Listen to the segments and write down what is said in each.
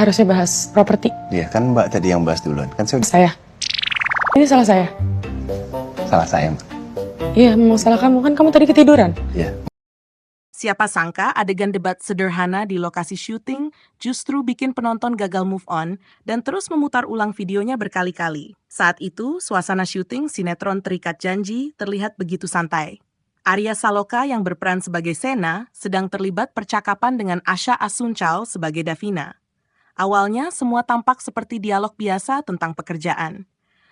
Harusnya bahas properti. Iya, kan Mbak tadi yang bahas duluan. Kan Saya. Ini salah saya. salah saya, Mbak. Iya, memang salah kamu. Kan kamu tadi ketiduran. Iya. Siapa sangka adegan debat sederhana di lokasi syuting justru bikin penonton gagal move on dan terus memutar ulang videonya berkali-kali. Saat itu, suasana syuting sinetron Terikat Janji terlihat begitu santai. Arya Saloka yang berperan sebagai Sena sedang terlibat percakapan dengan Asha Asuncao sebagai Davina. Awalnya semua tampak seperti dialog biasa tentang pekerjaan.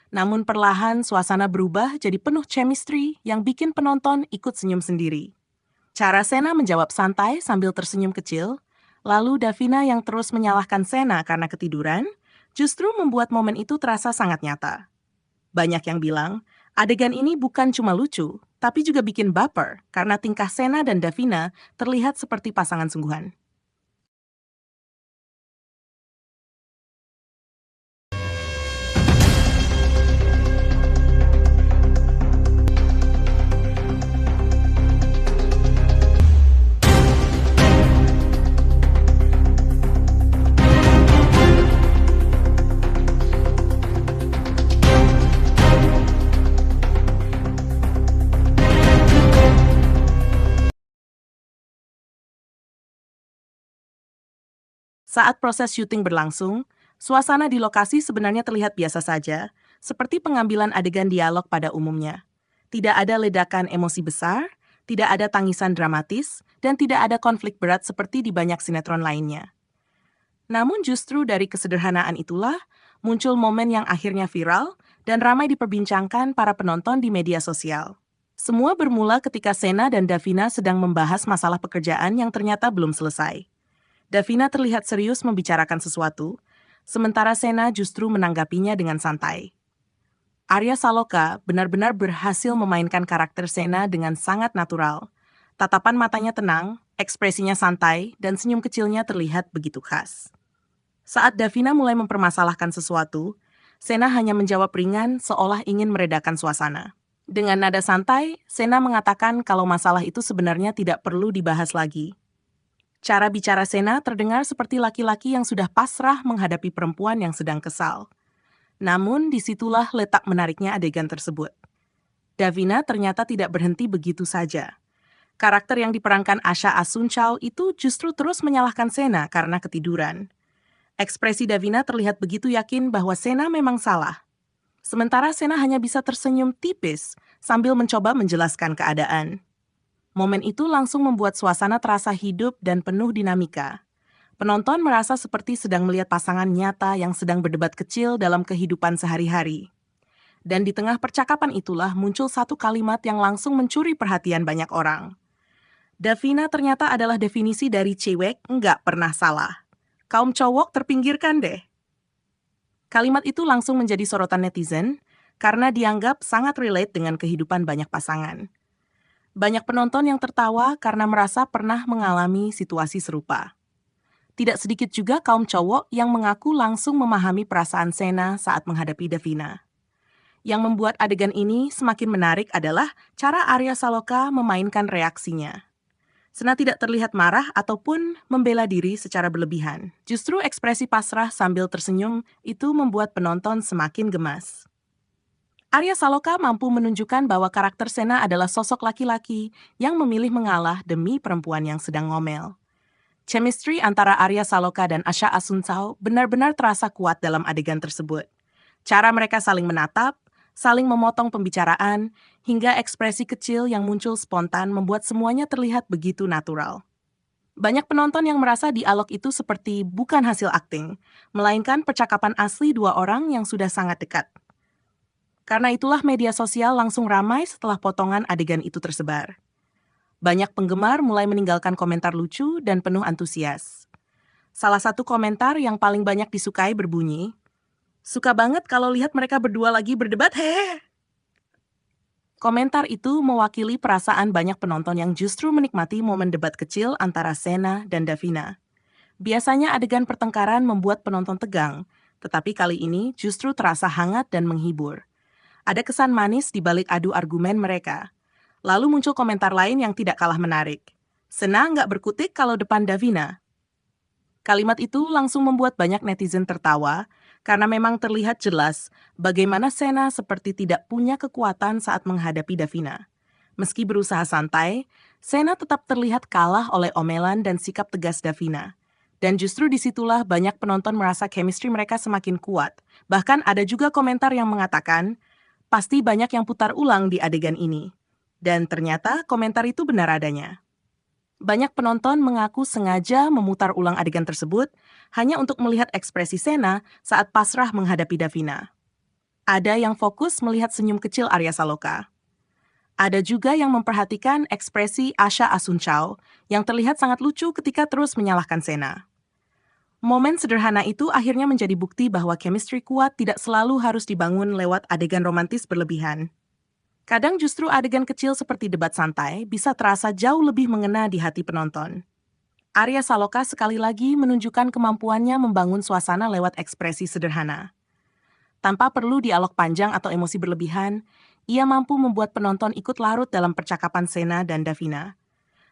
Namun perlahan suasana berubah jadi penuh chemistry yang bikin penonton ikut senyum sendiri. Cara Sena menjawab santai sambil tersenyum kecil, lalu Davina yang terus menyalahkan Sena karena ketiduran, justru membuat momen itu terasa sangat nyata. Banyak yang bilang, adegan ini bukan cuma lucu, tapi juga bikin baper karena tingkah Sena dan Davina terlihat seperti pasangan sungguhan. Saat proses syuting berlangsung, suasana di lokasi sebenarnya terlihat biasa saja, seperti pengambilan adegan dialog pada umumnya. Tidak ada ledakan emosi besar, tidak ada tangisan dramatis, dan tidak ada konflik berat seperti di banyak sinetron lainnya. Namun justru dari kesederhanaan itulah, muncul momen yang akhirnya viral dan ramai diperbincangkan para penonton di media sosial. Semua bermula ketika Sena dan Davina sedang membahas masalah pekerjaan yang ternyata belum selesai. Davina terlihat serius membicarakan sesuatu, sementara Sena justru menanggapinya dengan santai. Arya Saloka benar-benar berhasil memainkan karakter Sena dengan sangat natural. Tatapan matanya tenang, ekspresinya santai, dan senyum kecilnya terlihat begitu khas. Saat Davina mulai mempermasalahkan sesuatu, Sena hanya menjawab ringan seolah ingin meredakan suasana. Dengan nada santai, Sena mengatakan kalau masalah itu sebenarnya tidak perlu dibahas lagi. Cara bicara Sena terdengar seperti laki-laki yang sudah pasrah menghadapi perempuan yang sedang kesal. Namun, disitulah letak menariknya adegan tersebut. Davina ternyata tidak berhenti begitu saja. Karakter yang diperankan Asha Asuncao itu justru terus menyalahkan Sena karena ketiduran. Ekspresi Davina terlihat begitu yakin bahwa Sena memang salah. Sementara Sena hanya bisa tersenyum tipis sambil mencoba menjelaskan keadaan. Momen itu langsung membuat suasana terasa hidup dan penuh dinamika. Penonton merasa seperti sedang melihat pasangan nyata yang sedang berdebat kecil dalam kehidupan sehari-hari. Dan di tengah percakapan itulah muncul satu kalimat yang langsung mencuri perhatian banyak orang. Davina ternyata adalah definisi dari cewek nggak pernah salah. Kaum cowok terpinggirkan deh. Kalimat itu langsung menjadi sorotan netizen karena dianggap sangat relate dengan kehidupan banyak pasangan. Banyak penonton yang tertawa karena merasa pernah mengalami situasi serupa. Tidak sedikit juga kaum cowok yang mengaku langsung memahami perasaan Sena saat menghadapi Davina. Yang membuat adegan ini semakin menarik adalah cara Arya Saloka memainkan reaksinya. Sena tidak terlihat marah ataupun membela diri secara berlebihan. Justru ekspresi pasrah sambil tersenyum itu membuat penonton semakin gemas. Arya Saloka mampu menunjukkan bahwa karakter Sena adalah sosok laki-laki yang memilih mengalah demi perempuan yang sedang ngomel. Chemistry antara Arya Saloka dan Asha Asuncao benar-benar terasa kuat dalam adegan tersebut. Cara mereka saling menatap, saling memotong pembicaraan, hingga ekspresi kecil yang muncul spontan membuat semuanya terlihat begitu natural. Banyak penonton yang merasa dialog itu seperti bukan hasil akting, melainkan percakapan asli dua orang yang sudah sangat dekat. Karena itulah media sosial langsung ramai setelah potongan adegan itu tersebar. Banyak penggemar mulai meninggalkan komentar lucu dan penuh antusias. Salah satu komentar yang paling banyak disukai berbunyi, "Suka banget kalau lihat mereka berdua lagi berdebat, hehe." Komentar itu mewakili perasaan banyak penonton yang justru menikmati momen debat kecil antara Sena dan Davina. Biasanya adegan pertengkaran membuat penonton tegang, tetapi kali ini justru terasa hangat dan menghibur. Ada kesan manis di balik adu argumen mereka. Lalu muncul komentar lain yang tidak kalah menarik. Sena nggak berkutik kalau depan Davina. Kalimat itu langsung membuat banyak netizen tertawa karena memang terlihat jelas bagaimana Sena seperti tidak punya kekuatan saat menghadapi Davina. Meski berusaha santai, Sena tetap terlihat kalah oleh omelan dan sikap tegas Davina. Dan justru disitulah banyak penonton merasa chemistry mereka semakin kuat. Bahkan ada juga komentar yang mengatakan, pasti banyak yang putar ulang di adegan ini. Dan ternyata komentar itu benar adanya. Banyak penonton mengaku sengaja memutar ulang adegan tersebut hanya untuk melihat ekspresi Sena saat pasrah menghadapi Davina. Ada yang fokus melihat senyum kecil Arya Saloka. Ada juga yang memperhatikan ekspresi Asha Asuncao yang terlihat sangat lucu ketika terus menyalahkan Sena. Momen sederhana itu akhirnya menjadi bukti bahwa chemistry kuat tidak selalu harus dibangun lewat adegan romantis berlebihan. Kadang justru adegan kecil seperti debat santai bisa terasa jauh lebih mengena di hati penonton. Arya Saloka sekali lagi menunjukkan kemampuannya membangun suasana lewat ekspresi sederhana. Tanpa perlu dialog panjang atau emosi berlebihan, ia mampu membuat penonton ikut larut dalam percakapan Sena dan Davina.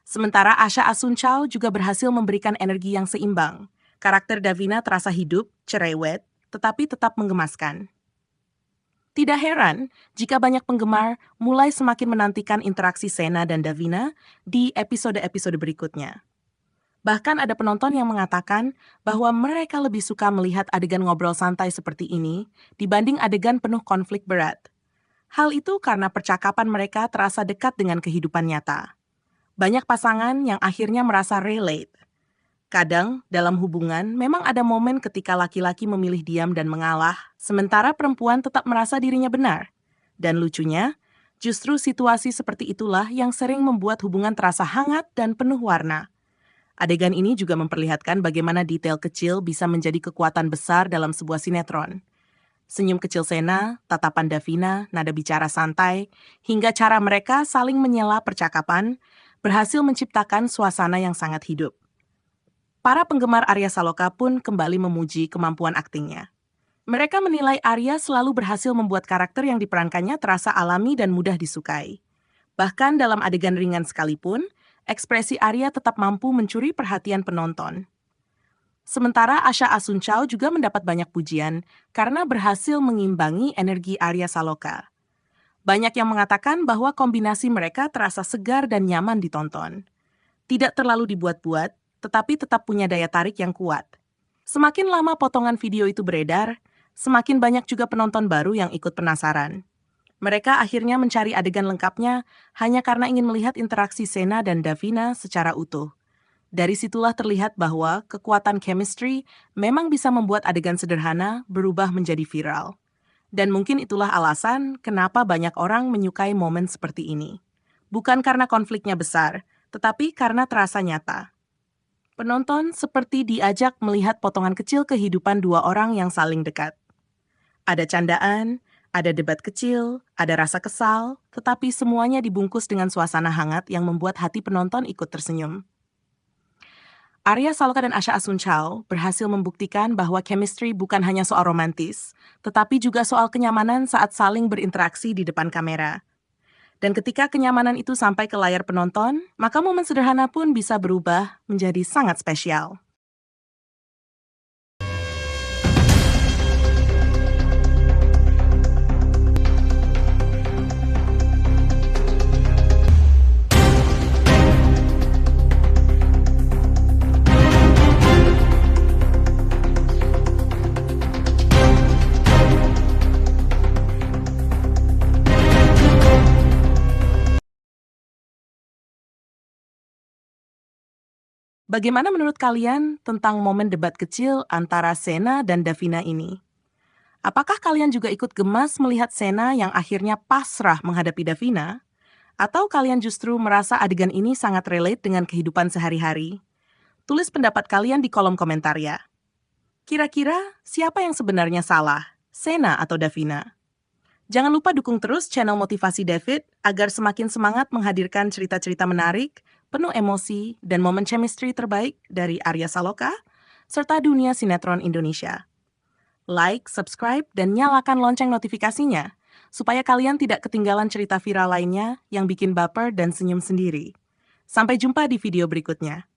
Sementara Asha Asuncao juga berhasil memberikan energi yang seimbang. Karakter Davina terasa hidup, cerewet, tetapi tetap menggemaskan. Tidak heran jika banyak penggemar mulai semakin menantikan interaksi Sena dan Davina di episode-episode berikutnya. Bahkan ada penonton yang mengatakan bahwa mereka lebih suka melihat adegan ngobrol santai seperti ini dibanding adegan penuh konflik berat. Hal itu karena percakapan mereka terasa dekat dengan kehidupan nyata. Banyak pasangan yang akhirnya merasa relate. Kadang, dalam hubungan, memang ada momen ketika laki-laki memilih diam dan mengalah, sementara perempuan tetap merasa dirinya benar. Dan lucunya, justru situasi seperti itulah yang sering membuat hubungan terasa hangat dan penuh warna. Adegan ini juga memperlihatkan bagaimana detail kecil bisa menjadi kekuatan besar dalam sebuah sinetron. Senyum kecil Sena, tatapan Davina, nada bicara santai, hingga cara mereka saling menyela percakapan, berhasil menciptakan suasana yang sangat hidup. Para penggemar Arya Saloka pun kembali memuji kemampuan aktingnya. Mereka menilai Arya selalu berhasil membuat karakter yang diperankannya terasa alami dan mudah disukai. Bahkan dalam adegan ringan sekalipun, ekspresi Arya tetap mampu mencuri perhatian penonton. Sementara Asha Asuncao juga mendapat banyak pujian karena berhasil mengimbangi energi Arya Saloka. Banyak yang mengatakan bahwa kombinasi mereka terasa segar dan nyaman ditonton. Tidak terlalu dibuat-buat, tetapi tetap punya daya tarik yang kuat. Semakin lama potongan video itu beredar, semakin banyak juga penonton baru yang ikut penasaran. Mereka akhirnya mencari adegan lengkapnya hanya karena ingin melihat interaksi Sena dan Davina secara utuh. Dari situlah terlihat bahwa kekuatan chemistry memang bisa membuat adegan sederhana berubah menjadi viral. Dan mungkin itulah alasan kenapa banyak orang menyukai momen seperti ini. Bukan karena konfliknya besar, tetapi karena terasa nyata. Penonton seperti diajak melihat potongan kecil kehidupan dua orang yang saling dekat. Ada candaan, ada debat kecil, ada rasa kesal, tetapi semuanya dibungkus dengan suasana hangat yang membuat hati penonton ikut tersenyum. Arya Saloka dan Asha Asuncao berhasil membuktikan bahwa chemistry bukan hanya soal romantis, tetapi juga soal kenyamanan saat saling berinteraksi di depan kamera. Dan ketika kenyamanan itu sampai ke layar penonton, maka momen sederhana pun bisa berubah menjadi sangat spesial. Bagaimana menurut kalian tentang momen debat kecil antara Sena dan Davina ini? Apakah kalian juga ikut gemas melihat Sena yang akhirnya pasrah menghadapi Davina? Atau kalian justru merasa adegan ini sangat relate dengan kehidupan sehari-hari? Tulis pendapat kalian di kolom komentar ya. Kira-kira siapa yang sebenarnya salah, Sena atau Davina? Jangan lupa dukung terus channel Motivasi David agar semakin semangat menghadirkan cerita-cerita menarik, penuh emosi, dan momen chemistry terbaik dari Arya Saloka, serta dunia sinetron Indonesia. Like, subscribe, dan nyalakan lonceng notifikasinya, supaya kalian tidak ketinggalan cerita viral lainnya yang bikin baper dan senyum sendiri. Sampai jumpa di video berikutnya.